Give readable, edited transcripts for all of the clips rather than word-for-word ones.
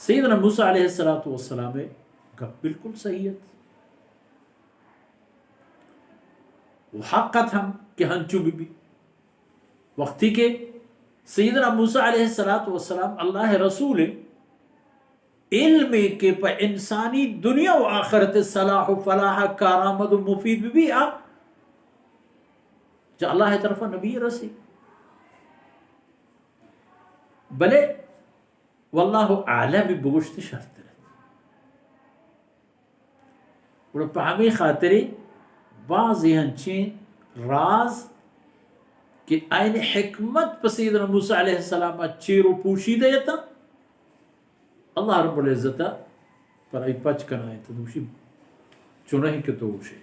سیدنا موسیٰ علیہ السلام کا بالکل صحیح ہے وہ حقت ہم کہ ہنچو بی وقتی کے سیدنا موسیٰ علیہ السلام اللہ رسول علم کے پا انسانی دنیا و آخرت صلاح و فلاح کارآمد و مفید بھی آپ جو اللہ طرف نبی رسی بلے واللہ عالم بگشت شرط رہے پا ہمیں خاطری بعض ہنچین راز کہ آئین حکمت پا سیدنا موسیٰ علیہ السلام چیرو پوشیدہ یتا اللہ رب العزت پر ای پچ کنا ہے تدوشی چنہی کے توشے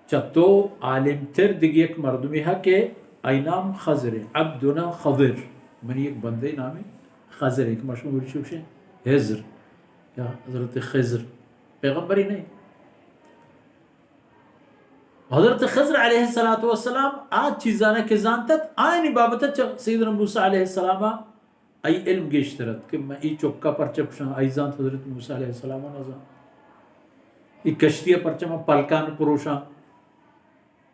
چطو عالم تر دیگی ایک مردمی ہے کہ ای نام خضر عبدنا خضر منی ایک بندے نامی خضر ایک مشہور شوشے حضر یا حضرت خضر پیغمبری نہیں حضرت خضر علیہ السلام آج چیزانا کے زانتت آئینی بابتا سیدنا موسیٰ علیہ السلام ای علم گیشترت کہ میں ای چکا پرچپ شاں ای زانت حضرت موسیٰ علیہ السلام نظام ای کشتی پرچما پلکان پروشاں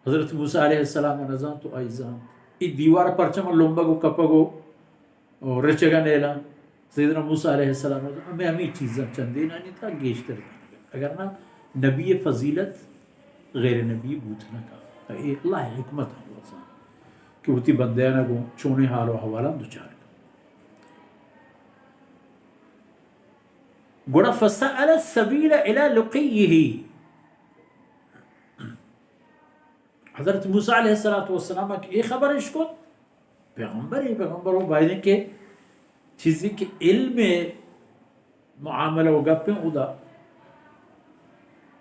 حضرت موسیٰ علیہ السلام نظام تو ای زانت ای دیوار پرچما لومبگو کپگو اور رچگا نیلا سیدنا موسیٰ علیہ السلام نظام ہمیں ہمیں چیزاں چندین آنی تھا گیشترت اگر نا نبی فضیلت غیر نبی بوتنا کا ایک اللہ حکمت ہے کہ وہ تی بندیانا کو چونے حال و حوالا دوچار گوڑا فسأل السبیل الى لقیہی حضرت موسیٰ علیہ السلام کی ایک خبر اشکو پیغمبر ہو بھائی دیں کہ چیزی کے علم معاملہ ہوگا پہ ادا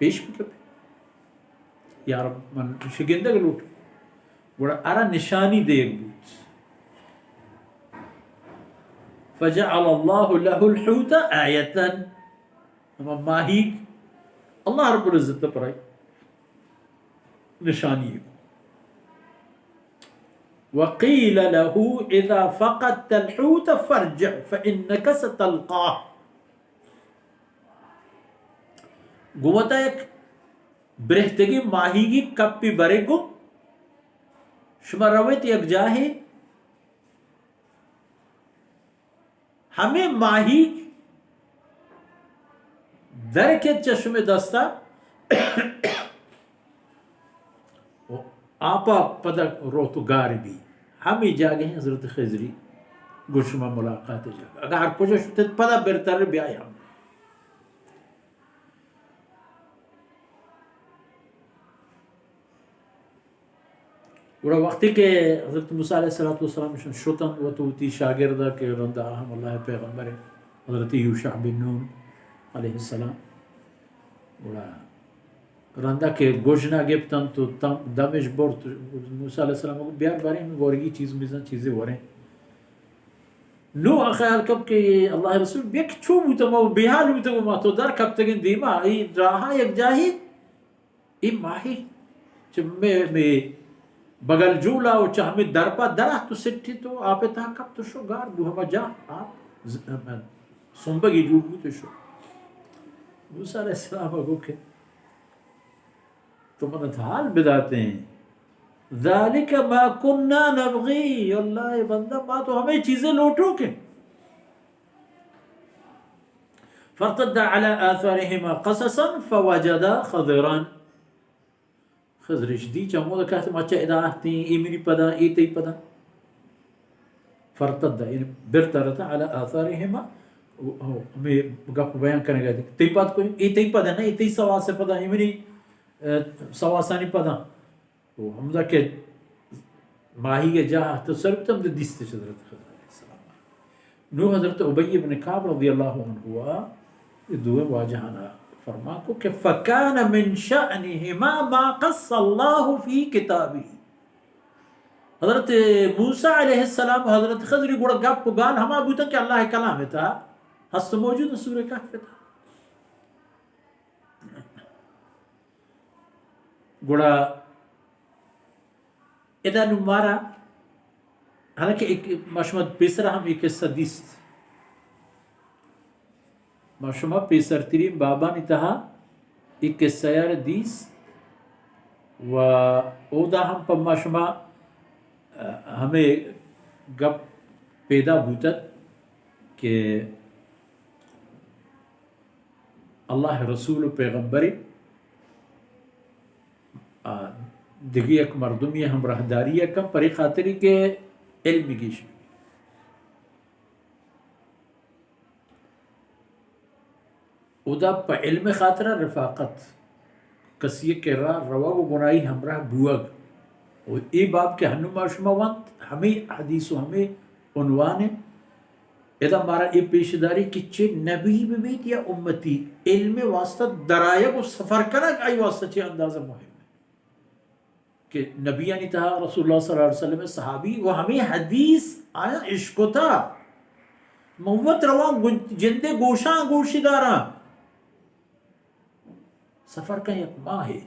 پیش بھی یا رب من شگندگ لوٹ بڑا ارا نشانی دیکھ بود فجعل اللہ له الحوت آیتا اما ماہی اللہ رب العزت پر آئی نشانی وقیل له اذا فقدت الحوت فرجع فانك ستلقاه گوتا ایک برہتگی ماہی گی کپی برے گو شما رویت یک جاہے ہمیں ماہی در کے چشم دستا آپا پدا روتو گار بھی ہمیں جاگے ہیں حضرت خضری گوشما ملاقات جاگا اگر ہر کچھ شتے پدا برتر بھی آئے ہم گوڑا وقتی کہ حضرت موسیٰ علیہ السلام شتن و توتی شاگردہ کے رندہ اہم اللہ پیغمبر حضرت یوشع بن نون علیہ السلام گوڑا رندہ کے گوشنا گپتن تو دمش بورت موسیٰ علیہ السلام کو بیار بارے میں گورگی چیزیں وریں نو اخیال کب کہ اللہ رسول بیک چھو بوتا ما بیحال بوتا ما تو در کب تگن دیما ای راہا یک جاہی ای ماہی میں بغل جولا و چاہ میں درپا درہ تو سٹھی تو آپ تاہ کب تو شو گار بو ہما جا آپ سنبگی جو بو تو شو موسیٰ علیہ السلام کو کہ تو منت حال بداتے ہیں ذالک ما کننا نبغی اللہ بندہ ما تو ہمیں چیزیں لوٹو کے فرتد على آثارهما قصصا فوجدا خضرا خضرش دی چمو دا کہتے مچہ اداہتی ایمنی پدا ایتی پدا فرتد یعنی برترتا على آثارهما ہمیں گپ بیان کرنے گئے تھی تی پاد کوئی ایتی پدا نا ایتی سوا سے پدا ایمنی سوا سانی پدا حمزہ کے ماہی کے جاہ تو سربتم دے دیستے حضرت خضر علیہ السلام نو حضرت عبی بن کعب رضی اللہ عنہ ہوا یہ دوے واجہانا فرما کو کہ فَكَانَ مِن شَأْنِهِمَا مَا قَصَّ اللَّهُ فِي كِتَابِهِ حضرت موسیٰ علیہ السلام حضرت خضر گوڑا گپ کو گال ہما بوتا کہ اللہ کلام تھا ہست موجود سورہ کہف تھا گوڑا ادا نمارا حالانکہ ایک مشمد پیسرا ہم ایک قصہ دیست مشمد پیسر ترین بابا نتہا ایک قصہ یار دیست و اودا ہم پا مشمد ہمیں گپ پیدا بوتت کہ اللہ رسول و پیغمبری دیگی ایک مردمی ہم رہداری کم پری خاطری کے علم گیش بھی اودا پا علم خاطرہ رفاقت کسی کے راہ روا و گناہی ہمراہ بوگ و ای باب کے ہنما شما وانت ہمیں حدیث و ہمیں عنوان ہے اذا ہمارا یہ پیشداری کہ چھ نبی بیت یا امتی علم واسطہ درائب و سفر کرنا آئی واسطہ چھ اندازہ مهم ہے کہ نبی یعنی تہا رسول اللہ صلی اللہ علیہ وسلم صحابی و ہمیں حدیث آیا عشق تھا موت روان جندے گوشاں گوشی دارا سفر کا یک ماہ ہے